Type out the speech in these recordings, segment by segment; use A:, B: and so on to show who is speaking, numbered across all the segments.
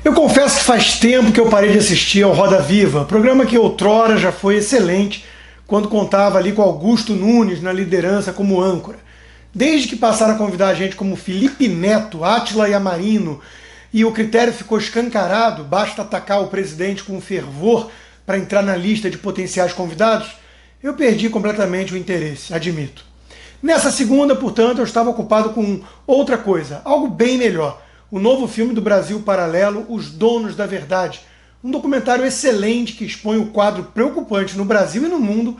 A: Eu confesso que faz tempo que eu parei de assistir ao Roda Viva, programa que outrora já foi excelente quando contava ali com Augusto Nunes na liderança como âncora. Desde que passaram a convidar a gente como Felipe Neto, Átila Yamarino, e o critério ficou escancarado, basta atacar o presidente com fervor para entrar na lista de potenciais convidados, eu perdi completamente o interesse, admito. Nessa segunda, portanto, eu estava ocupado com outra coisa, algo bem melhor. O novo filme do Brasil Paralelo, Os Donos da Verdade. Um documentário excelente que expõe o quadro preocupante no Brasil e no mundo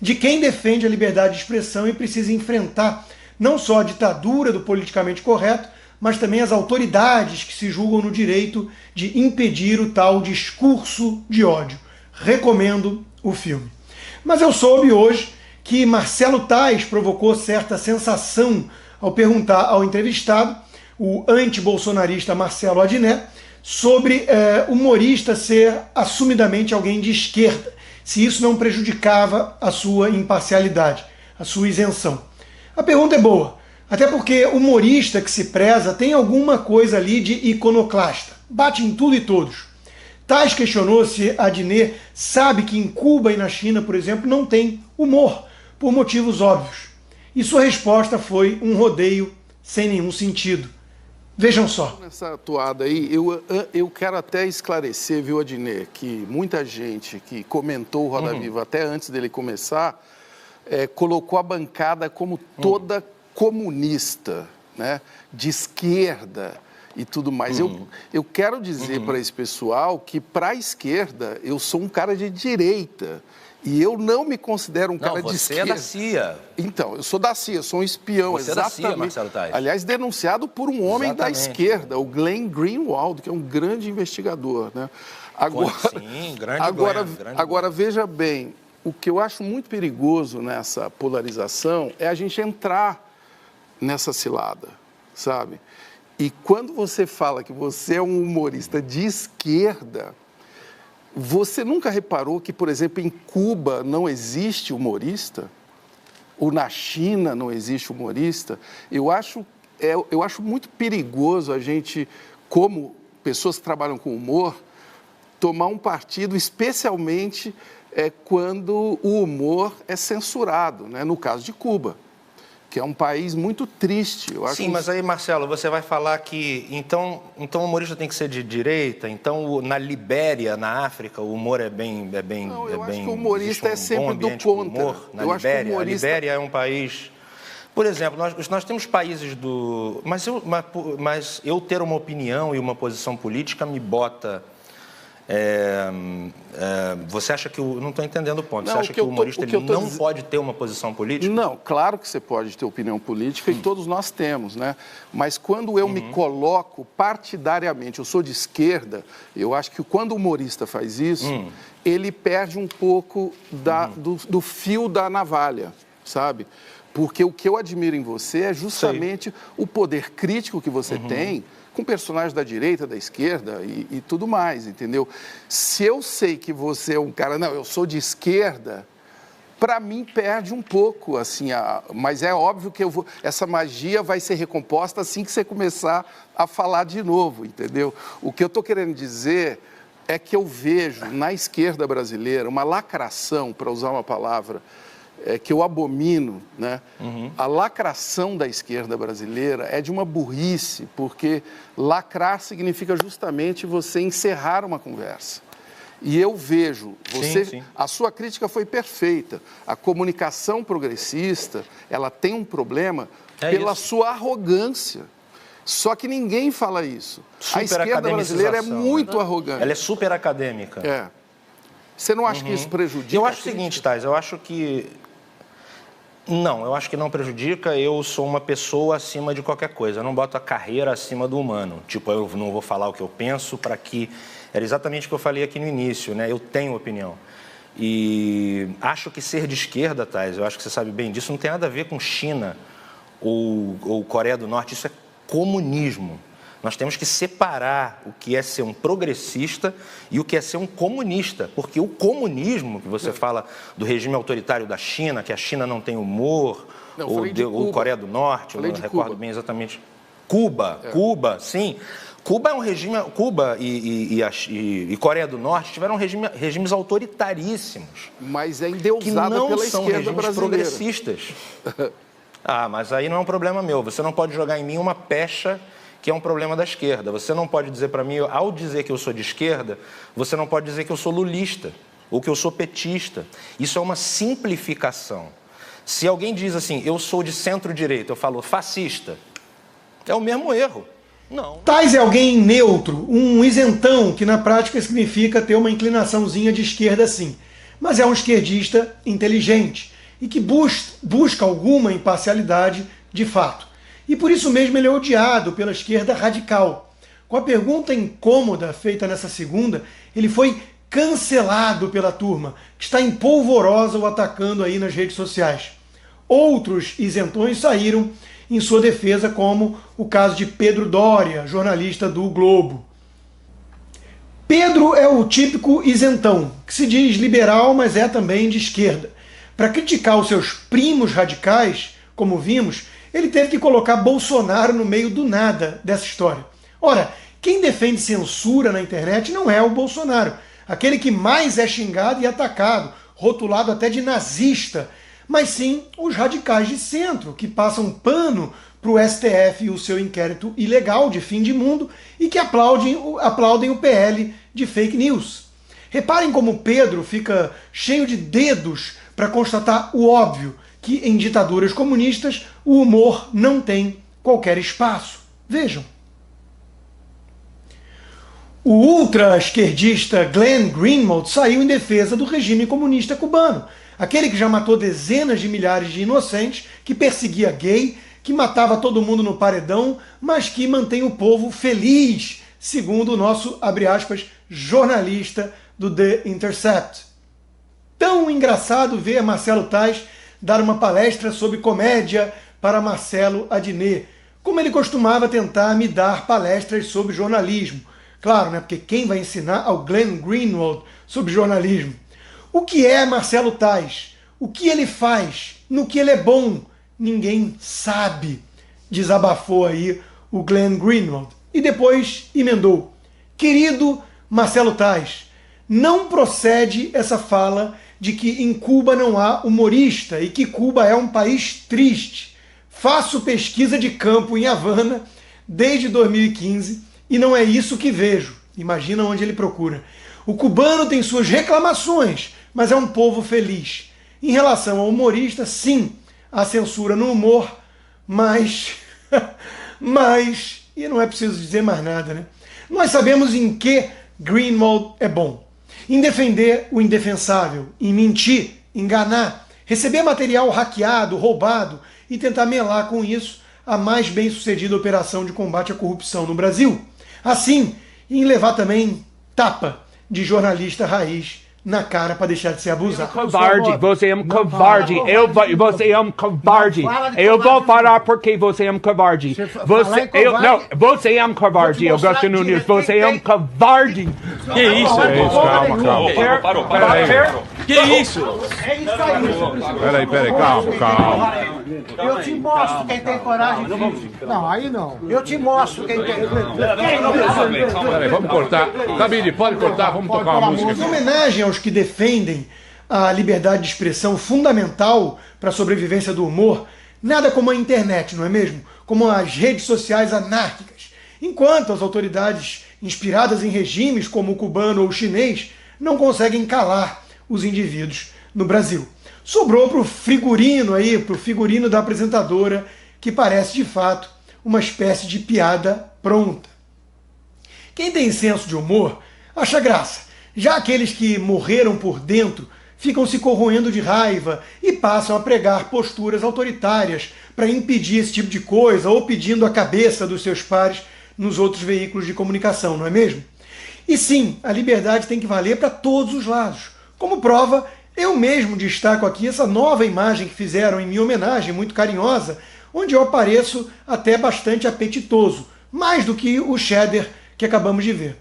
A: de quem defende a liberdade de expressão e precisa enfrentar não só a ditadura do politicamente correto, mas também as autoridades que se julgam no direito de impedir o tal discurso de ódio. Recomendo o filme. Mas eu soube hoje que Marcelo Tais provocou certa sensação ao perguntar ao entrevistado, o anti-bolsonarista Marcelo Adnet, sobre humorista ser assumidamente alguém de esquerda, se isso não prejudicava a sua imparcialidade, a sua isenção. A pergunta é boa, até porque humorista que se preza tem alguma coisa ali de iconoclasta, bate em tudo e todos. Tais questionou se Adnet sabe que em Cuba e na China, por exemplo, não tem humor, por motivos óbvios. E sua resposta foi um rodeio sem nenhum sentido. Vejam só.
B: Nessa atuada aí, eu quero até esclarecer, viu, Adnet, que muita gente que comentou o Roda Viva até antes dele começar, colocou a bancada como toda comunista, né, de esquerda e tudo mais. Eu quero dizer para esse pessoal que, para a esquerda, eu sou um cara de direita. E eu não me considero um cara de esquerda.
C: Você é da CIA.
B: Então, eu sou da CIA, eu sou um espião,
C: você
B: exatamente.
C: É da CIA, Marcelo Tais.
B: Aliás, denunciado por um homem da esquerda, o Glenn Greenwald, que é um grande investigador, né? Agora,
C: sim, grande
B: agora veja bem, o que eu acho muito perigoso nessa polarização é a gente entrar nessa cilada, sabe? E quando você fala que você é um humorista de esquerda, você nunca reparou que, por exemplo, em Cuba não existe humorista? Ou na China não existe humorista? Eu acho muito perigoso a gente, como pessoas que trabalham com humor, tomar um partido, especialmente quando o humor é censurado, né? No caso de Cuba, que é um país muito triste. Eu acho.
C: Sim, mas aí, Marcelo, você vai falar que então o humorista tem que ser de direita, então na Libéria, na África, o humor é bem...
B: Não, eu acho que o humorista é sempre do contra.
C: Na Libéria, a Libéria é um país... Por exemplo, nós temos países do... Mas eu ter uma opinião e uma posição política me bota... você acha que não estou entendendo o ponto. Você acha que o humorista não pode ter uma posição política?
B: Não, claro que você pode ter opinião política e todos nós temos, né? Mas quando eu me coloco partidariamente, eu sou de esquerda, eu acho que quando o humorista faz isso, ele perde um pouco do fio da navalha, sabe? Porque o que eu admiro em você é justamente o poder crítico que você tem com personagens da direita, da esquerda e tudo mais, entendeu? Se eu sei que você é um cara, não, eu sou de esquerda, para mim perde um pouco, assim, mas é óbvio que essa magia vai ser recomposta assim que você começar a falar de novo, entendeu? O que eu estou querendo dizer é que eu vejo na esquerda brasileira uma lacração, para usar uma palavra, que eu abomino, né? A lacração da esquerda brasileira é de uma burrice, porque lacrar significa justamente você encerrar uma conversa. E eu vejo, a sua crítica foi perfeita. A comunicação progressista, ela tem um problema pela sua arrogância. Só que ninguém fala isso. A esquerda brasileira é muito arrogante.
C: Ela é super acadêmica.
B: Você não acha que isso prejudica?
C: Eu acho o seguinte, Tais, eu acho que... Não, eu acho que não prejudica. Eu sou uma pessoa acima de qualquer coisa. Eu não boto a carreira acima do humano. Tipo, eu não vou falar o que eu penso para que... Era exatamente o que eu falei aqui no início, né? Eu tenho opinião. E acho que ser de esquerda, Tais, eu acho que você sabe bem disso, não tem nada a ver com China ou Coreia do Norte. Isso é comunismo. Nós temos que separar o que é ser um progressista e o que é ser um comunista. Porque o comunismo, que você fala do regime autoritário da China, que a China não tem humor, ou Coreia do Norte, eu não recordo bem exatamente. Cuba, sim. Cuba é um regime. Cuba e Coreia do Norte tiveram regimes autoritaríssimos.
B: Mas é endeusada pela esquerda brasileira.
C: Progressistas. Mas aí não é um problema meu. Você não pode jogar em mim uma pecha que é um problema da esquerda. Você não pode dizer para mim, ao dizer que eu sou de esquerda, você não pode dizer que eu sou lulista ou que eu sou petista. Isso é uma simplificação. Se alguém diz assim, eu sou de centro-direita, eu falo fascista, é o mesmo erro. Não.
A: Tais é alguém neutro, um isentão, que na prática significa ter uma inclinaçãozinha de esquerda sim, mas é um esquerdista inteligente e que busca alguma imparcialidade de fato. E por isso mesmo ele é odiado pela esquerda radical. Com a pergunta incômoda feita nessa segunda, ele foi cancelado pela turma, que está em polvorosa o atacando aí nas redes sociais. Outros isentões saíram em sua defesa, como o caso de Pedro Doria, jornalista do Globo. Pedro é o típico isentão, que se diz liberal, mas é também de esquerda. Para criticar os seus primos radicais, como vimos, ele teve que colocar Bolsonaro no meio do nada dessa história. Ora, quem defende censura na internet não é o Bolsonaro, aquele que mais é xingado e atacado, rotulado até de nazista, mas sim os radicais de centro, que passam pano para o STF e o seu inquérito ilegal de fim de mundo e que aplaudem o PL de fake news. Reparem como Pedro fica cheio de dedos para constatar o óbvio, que em ditaduras comunistas o humor não tem qualquer espaço. Vejam. O ultra-esquerdista Glenn Greenwald saiu em defesa do regime comunista cubano, aquele que já matou dezenas de milhares de inocentes, que perseguia gay, que matava todo mundo no paredão, mas que mantém o povo feliz, segundo o nosso, abre aspas, jornalista do The Intercept. Tão engraçado ver Marcelo Tais dar uma palestra sobre comédia para Marcelo Adnet, como ele costumava tentar me dar palestras sobre jornalismo. Claro, né? Porque quem vai ensinar ao Glenn Greenwald sobre jornalismo? O que é Marcelo Tais? O que ele faz? No que ele é bom? Ninguém sabe. Desabafou aí o Glenn Greenwald. E depois emendou. Querido Marcelo Tais, não procede essa fala de que em Cuba não há humorista e que Cuba é um país triste. Faço pesquisa de campo em Havana desde 2015 e não é isso que vejo. Imagina onde ele procura. O cubano tem suas reclamações, mas é um povo feliz. Em relação ao humorista, sim, há censura no humor, mas e não é preciso dizer mais nada, né? Nós sabemos em que Greenwald é bom. Em defender o indefensável, em mentir, enganar, receber material hackeado, roubado e tentar melar com isso a mais bem-sucedida operação de combate à corrupção no Brasil. Assim, em levar também tapa de jornalista raiz na cara para deixar de ser abusado.
D: Covarde, você é um covarde. Você é um covarde. Eu vou falar porque você é um covarde. Você é um covarde, Augusto Nunes. Você é um covarde.
E: Que isso? Calma. Parou. Que isso?
F: É isso aí.
E: Peraí, calma.
F: Eu te mostro quem tem coragem. Não, aí não. Eu te mostro quem tem.
E: Peraí, vamos cortar. Tabide, pode cortar, vamos tocar uma música.
A: Em homenagem aos que defendem a liberdade de expressão fundamental para a sobrevivência do humor, nada como a internet, não é mesmo? Como as redes sociais anárquicas. Enquanto as autoridades inspiradas em regimes como o cubano ou o chinês não conseguem calar os indivíduos no Brasil. Sobrou para o figurino da apresentadora, que parece de fato uma espécie de piada pronta. Quem tem senso de humor acha graça. Já aqueles que morreram por dentro ficam se corroendo de raiva e passam a pregar posturas autoritárias para impedir esse tipo de coisa ou pedindo a cabeça dos seus pares nos outros veículos de comunicação, não é mesmo? E sim, a liberdade tem que valer para todos os lados. Como prova, eu mesmo destaco aqui essa nova imagem que fizeram em minha homenagem, muito carinhosa, onde eu apareço até bastante apetitoso, mais do que o cheddar que acabamos de ver.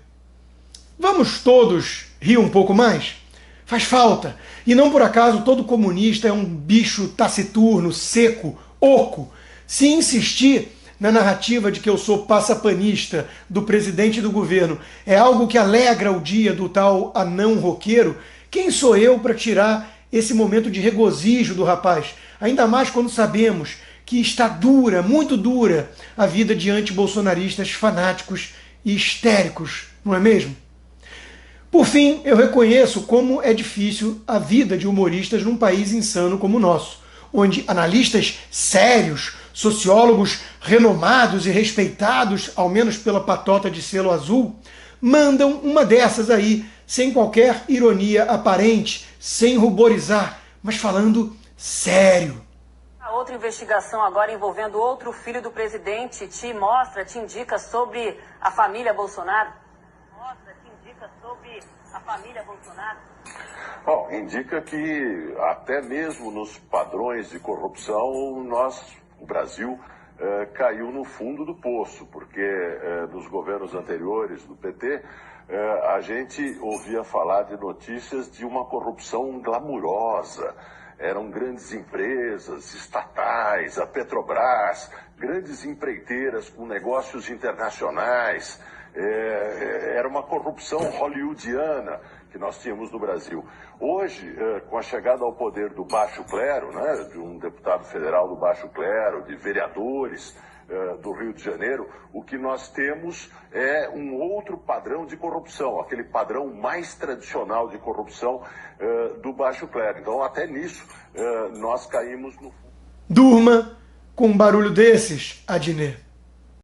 A: Vamos todos rir um pouco mais? Faz falta. E não por acaso todo comunista é um bicho taciturno, seco, oco. Se insistir, na narrativa de que eu sou passapanista do presidente e do governo, é algo que alegra o dia do tal anão roqueiro, quem sou eu para tirar esse momento de regozijo do rapaz? Ainda mais quando sabemos que está dura, muito dura, a vida de antibolsonaristas fanáticos e histéricos, não é mesmo? Por fim, eu reconheço como é difícil a vida de humoristas num país insano como o nosso, onde analistas sérios, sociólogos renomados e respeitados, ao menos pela patota de selo azul, mandam uma dessas aí, sem qualquer ironia aparente, sem ruborizar, mas falando sério.
G: A outra investigação agora envolvendo outro filho do presidente te indica sobre a família Bolsonaro?
H: Bom, indica que até mesmo nos padrões de corrupção, o Brasil caiu no fundo do poço, porque nos governos anteriores do PT, a gente ouvia falar de notícias de uma corrupção glamurosa. Eram grandes empresas, estatais, a Petrobras, grandes empreiteiras com negócios internacionais. Era uma corrupção hollywoodiana que nós tínhamos no Brasil. Hoje, com a chegada ao poder do baixo clero, né, de um deputado federal do baixo clero, de vereadores do Rio de Janeiro, o que nós temos é um outro padrão de corrupção, aquele padrão mais tradicional de corrupção do baixo clero. Então, até nisso, nós caímos no...
A: Durma com um barulho desses, Adnet.